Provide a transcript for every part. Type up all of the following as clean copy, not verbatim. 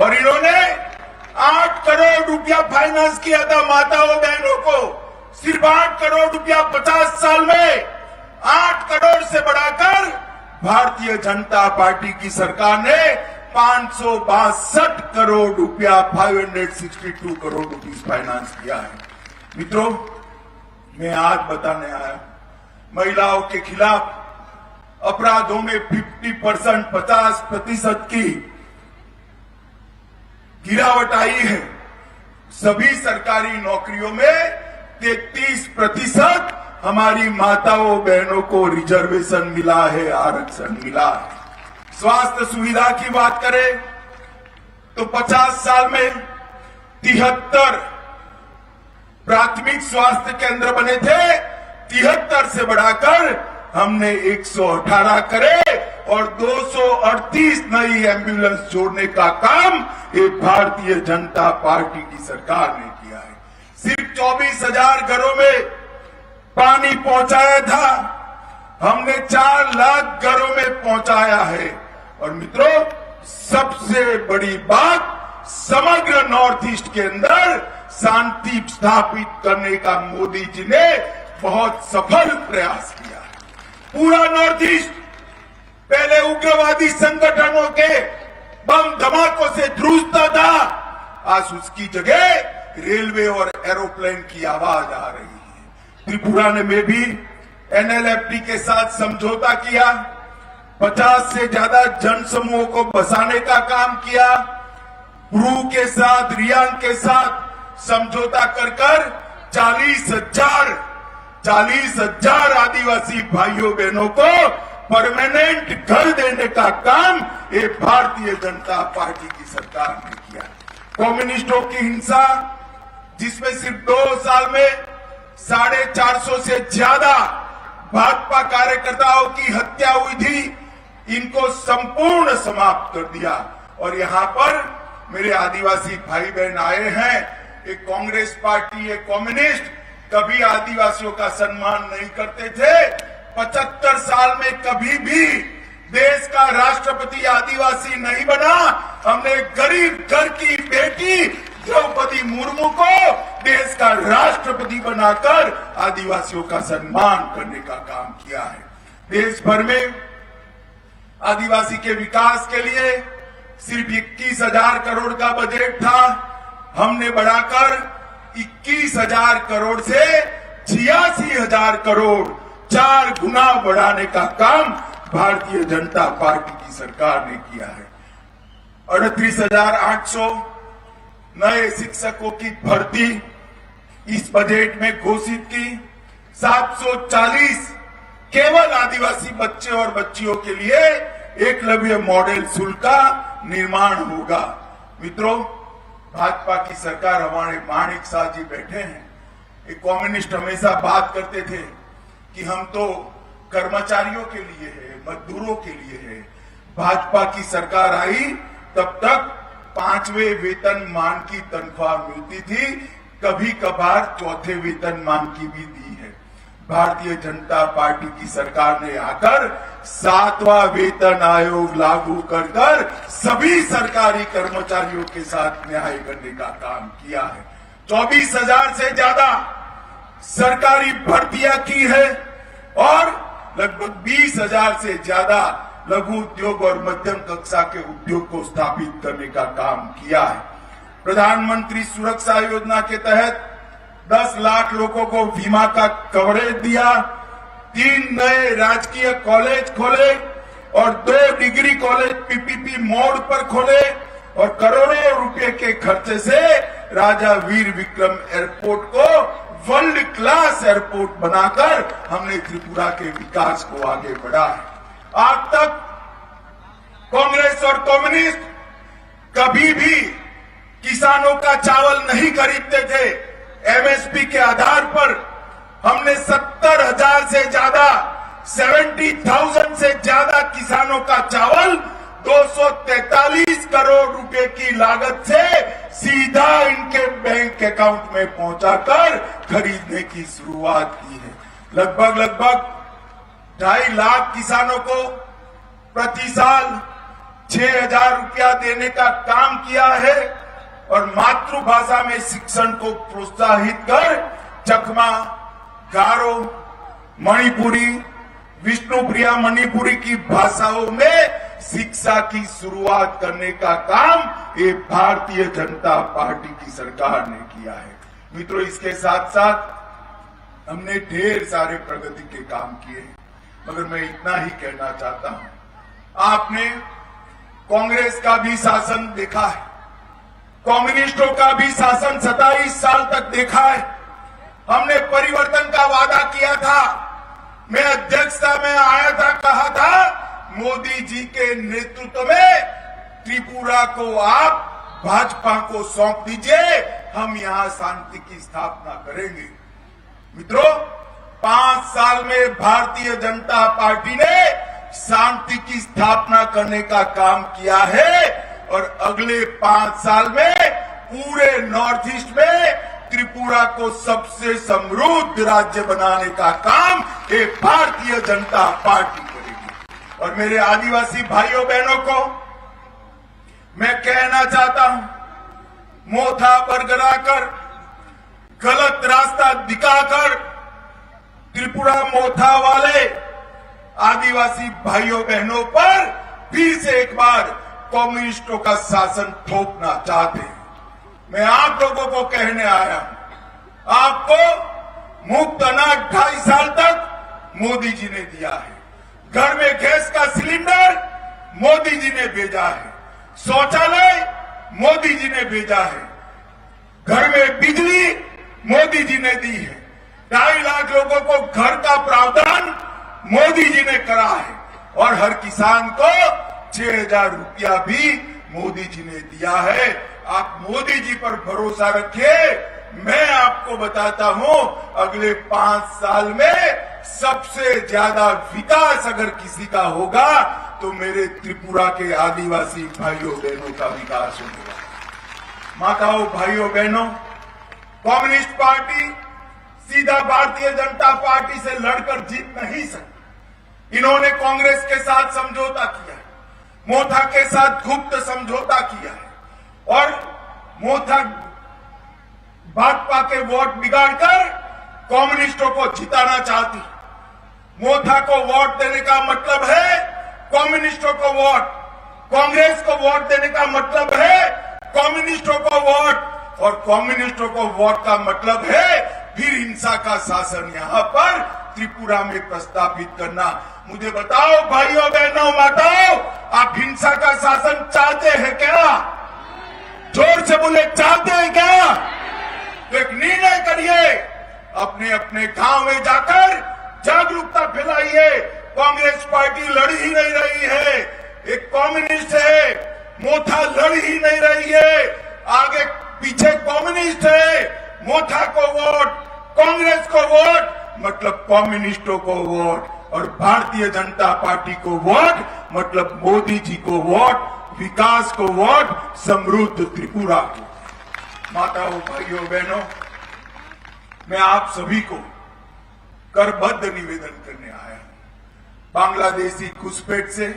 और इन्होंने 8 करोड़ रुपया फाइनेंस किया था माताओं बहनों को। सिर्फ 8 करोड़ रुपया 50 साल में 8 करोड़ से बढ़ाकर भारतीय जनता पार्टी की सरकार ने 562 करोड़ रुपया 562 करोड़ रुपीस फाइनेंस किया है। मित्रों, मैं आज बताने आया महिलाओं के खिलाफ अपराधों में 50% की गिरावट आई है। सभी सरकारी नौकरियों में 33% हमारी माताओं बहनों को रिजर्वेशन मिला है, आरक्षण मिला है। स्वास्थ्य सुविधा की बात करें तो 50 साल में 73 प्राथमिक स्वास्थ्य केंद्र बने थे, 73 से बढ़ाकर हमने 118 करे और 238 नई एम्बुलेंस जोड़ने का काम ये भारतीय जनता पार्टी की सरकार ने किया है। सिर्फ 24,000 घरों में पानी पहुंचाया था, हमने 4 लाख घरों में पहुंचाया है। और मित्रों, सबसे बड़ी बात, समग्र नॉर्थ ईस्ट के अंदर शांति स्थापित करने का मोदी जी ने बहुत सफल प्रयास किया है। पूरा नॉर्थ ईस्ट पहले उग्रवादी संगठनों के बम धमाकों से जूझता था, आज उसकी जगह रेलवे और एरोप्लेन की आवाज आ रही है। त्रिपुरा ने में भी एनएलएफटी के साथ समझौता किया, 50 से ज्यादा जनसमूहों को बसाने का काम किया। ब्रू के साथ, रियांग के साथ समझौता कर 40,000 आदिवासी भाइयों बहनों को परमानेंट घर देने का काम ये भारतीय जनता पार्टी की सरकार ने किया। कम्युनिस्टों की हिंसा, जिसमें सिर्फ 2 साल में 450 से ज्यादा भाजपा कार्यकर्ताओं की हत्या हुई थी, इनको संपूर्ण समाप्त कर दिया। और यहाँ पर मेरे आदिवासी भाई बहन आए हैं, एक कांग्रेस पार्टी, एक कम्युनिस्ट कभी आदिवासियों का सम्मान नहीं करते थे। 75 साल में कभी भी देश का राष्ट्रपति आदिवासी नहीं बना। हमने गरीब घर की बेटी द्रौपदी मुर्मू को देश का राष्ट्रपति बनाकर आदिवासियों का सम्मान करने का काम किया है। देश भर में आदिवासी के विकास के लिए सिर्फ 21,000 करोड़ का बजट था, हमने बढ़ाकर 21,000 करोड़ से 86,000 करोड़, 4 गुना बढ़ाने का काम भारतीय जनता पार्टी की सरकार ने किया है। 38,800 नए शिक्षकों की भर्ती इस बजट में घोषित की। 740 केवल आदिवासी बच्चे और बच्चियों के लिए एकलव्य मॉडल स्कूल का निर्माण होगा। मित्रों, भाजपा की सरकार, हमारे माणिक शाह जी बैठे हैं, एक कम्युनिस्ट हमेशा बात करते थे कि हम तो कर्मचारियों के लिए है, मजदूरों के लिए है। भाजपा की सरकार आई तब तक 5वें वेतनमान की तनख्वाह मिलती थी, कभी कभार 4थे वेतनमान की भी दी है। भारतीय जनता पार्टी की सरकार ने आकर 7वां वेतन आयोग लागू कर सभी सरकारी कर्मचारियों के साथ न्याय करने का काम किया है। 24,000 से ज्यादा सरकारी भर्तियां की है और लगभग 20,000 से ज्यादा लघु उद्योग और मध्यम कक्षा के उद्योग को स्थापित करने का काम किया है। प्रधानमंत्री सुरक्षा योजना के तहत 10 लाख लोगों को बीमा का कवरेज दिया, 3 नए राजकीय कॉलेज खोले और 2 डिग्री कॉलेज पीपीपी मोड पर खोले और करोड़ों रुपए के खर्चे से राजा वीर विक्रम एयरपोर्ट को वर्ल्ड क्लास एयरपोर्ट बनाकर हमने त्रिपुरा के विकास को आगे बढ़ा है। आज तक कांग्रेस और कम्युनिस्ट कभी भी किसानों का चावल नहीं खरीदते थे। एमएसपी के आधार पर हमने 70,000 से ज्यादा, 70,000 से ज्यादा किसानों का चावल 243 करोड़ रुपए की लागत से सीधा इनके बैंक अकाउंट में पहुंचाकर खरीदने की शुरुआत की है। लगभग 2.5 लाख किसानों को प्रति साल 6,000 रुपया देने का काम किया है और मातृभाषा में शिक्षण को प्रोत्साहित कर चकमा, गारो, मणिपुरी, विष्णुप्रिया मणिपुरी की भाषाओं में शिक्षा की शुरुआत करने का काम ये भारतीय जनता पार्टी की सरकार ने किया है। मित्रों, इसके साथ साथ हमने ढेर सारे प्रगति के काम किए हैं, मगर मैं इतना ही कहना चाहता हूं, आपने कांग्रेस का भी शासन देखा है, कम्युनिस्टों का भी शासन 27 साल तक देखा है। हमने परिवर्तन का वादा किया था, मैं अध्यक्षता में आया था, कहा था मोदी जी के नेतृत्व में त्रिपुरा को आप भाजपा को सौंप दीजिए, हम यहां शांति की स्थापना करेंगे। मित्रों, 5 साल में भारतीय जनता पार्टी ने शांति की स्थापना करने का काम किया है और अगले 5 साल में पूरे नॉर्थ ईस्ट में त्रिपुरा को सबसे समृद्ध राज्य बनाने का काम ये भारतीय जनता पार्टी करेगी। और मेरे आदिवासी भाइयों बहनों को मैं कहना चाहता हूं, मोथा बरगराकर, गलत रास्ता दिखाकर त्रिपुरा मोथा वाले आदिवासी भाइयों बहनों पर फिर से एक बार कम्युनिस्टों का शासन थोपना चाहते हैं। मैं आप लोगों को कहने आया हूं, आपको मुफ्त अनाज 2.5 साल तक मोदी जी ने दिया है, घर में गैस का सिलेंडर मोदी जी ने भेजा है, शौचालय मोदी जी ने भेजा है, घर में बिजली मोदी जी ने दी है, 2.5 लाख लोगों को घर का प्रावधान मोदी जी ने करा है और हर किसान को 6,000 रुपया भी मोदी जी ने दिया है। आप मोदी जी पर भरोसा रखिए, मैं आपको बताता हूं, अगले 5 साल में सबसे ज्यादा विकास अगर किसी का होगा तो मेरे त्रिपुरा के आदिवासी भाइयों बहनों का विकास होगा। माताओं, भाइयों बहनों, कम्युनिस्ट पार्टी सीधा भारतीय जनता पार्टी से लड़कर जीत नहीं सकती। इन्होंने कांग्रेस के साथ समझौता किया है, मोथा के साथ गुप्त समझौता किया है और मोथा भाजपा के वोट बिगाड़कर कम्युनिस्टों को जिताना चाहती। मोथा को वोट देने का मतलब है कम्युनिस्टों को वोट, कांग्रेस को वोट देने का मतलब है कम्युनिस्टों को वोट, और कम्युनिस्टों को वोट का मतलब है फिर हिंसा का शासन यहां पर त्रिपुरा में प्रस्तावित करना। मुझे बताओ भाइयों बहनों माताओं, आप हिंसा का शासन चाहते हैं क्या? जोर से बोले, चाहते हैं क्या? तो एक निर्णय करिए, अपने अपने गांव में जाकर जागरूकता फैलाइए। कांग्रेस पार्टी लड़ ही नहीं रही है, एक कम्युनिस्ट है, मोथा लड़ ही नहीं रही है, आगे पीछे कम्युनिस्ट है, मोथा को वोट, कांग्रेस को वोट, मतलब कम्युनिस्टों को वोट, और भारतीय जनता पार्टी को वोट मतलब मोदी जी को वोट, विकास को वोट, समृद्ध त्रिपुरा को। माताओं, भाइयों बहनों, मैं आप सभी को करबद्ध निवेदन करने आया हूं। बांग्लादेशी घुसपैठ से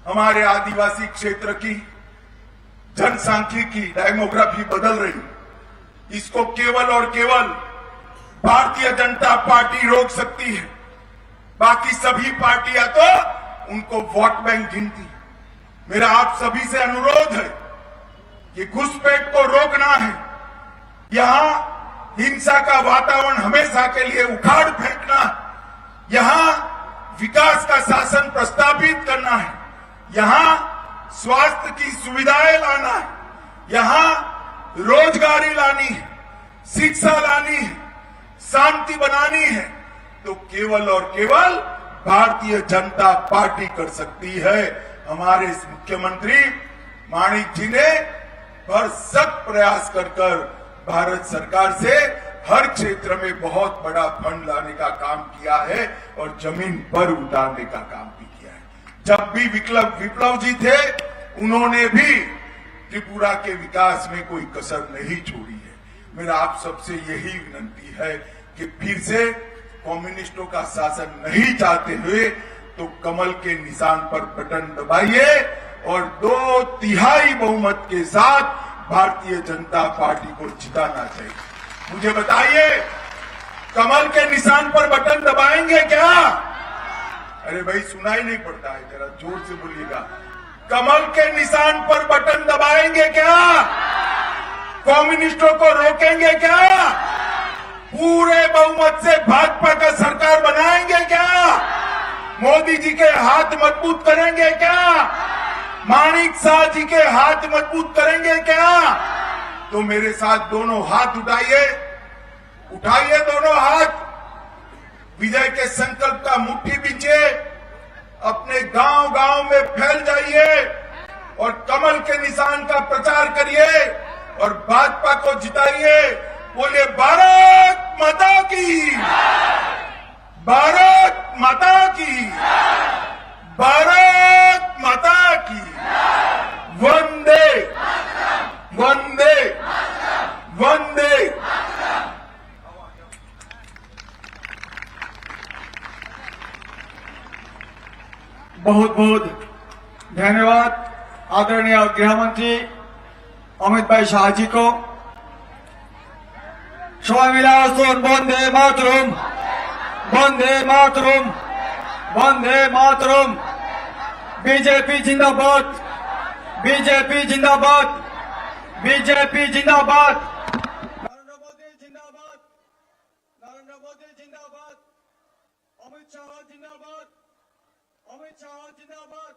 हमारे आदिवासी क्षेत्र की जनसांख्यिकी डेमोग्राफी बदल रही, इसको केवल और केवल भारतीय जनता पार्टी रोक सकती है। बाकी सभी पार्टियां तो उनको वोट बैंक गिनती। मेरा आप सभी से अनुरोध है कि घुसपैठ को रोकना है, यहां हिंसा का वातावरण हमेशा के लिए उखाड़ फेंकना है, यहां विकास का शासन प्रस्तावित करना है, यहां स्वास्थ्य की सुविधाएं लाना है, यहां रोजगारी लानी है, शिक्षा लानी है, शांति बनानी है, तो केवल और केवल भारतीय जनता पार्टी कर सकती है। हमारे इस मुख्यमंत्री माणिक जी ने भरसक प्रयास कर भारत सरकार से हर क्षेत्र में बहुत बड़ा फंड लाने का काम किया है और जमीन पर उतारने का काम भी किया है। जब भी विप्लव जी थे, उन्होंने भी त्रिपुरा के विकास में कोई कसर नहीं छोड़ी है। मेरा आप सबसे यही विनती है कि फिर से कम्युनिस्टों का शासन नहीं चाहते हुए तो कमल के निशान पर बटन दबाइए और 2/3 बहुमत के साथ भारतीय जनता पार्टी को जिताना चाहिए। मुझे बताइए, कमल के निशान पर बटन दबाएंगे क्या? अरे भाई सुनाई नहीं पड़ता है, जरा जोर से बोलिएगा। कमल के निशान पर बटन दबाएंगे क्या? कम्युनिस्टों को रोकेंगे क्या? पूरे बहुमत से भाजपा का सरकार बनाएंगे क्या? मोदी जी के हाथ मजबूत करेंगे क्या? माणिक शाह जी के हाथ मजबूत करेंगे क्या? तो मेरे साथ दोनों हाथ उठाइए, उठाइए दोनों हाथ, विजय के संकल्प का मुट्ठी बींचिए, अपने गांव गांव में फैल जाइए और कमल के निशान का प्रचार करिए और भाजपा को जिताइए। बोलिए भारत माता की, भारत माता की, भारत माता की, वंदे वंदे वंदे। बहुत बहुत धन्यवाद आदरणीय गृह मंत्री अमित भाई शाह जी को। सबाई मिला सुन वंदे मातरम, वंदे मातरम, वंदे मातरम। बीजेपी जिंदाबाद, बीजेपी जिंदाबाद, बीजेपी जिंदाबाद, नरेंद्र मोदी जिंदाबाद, नरेंद्र मोदी जिंदाबाद, अमित शाह जिंदाबाद, अमित शाह जिंदाबाद।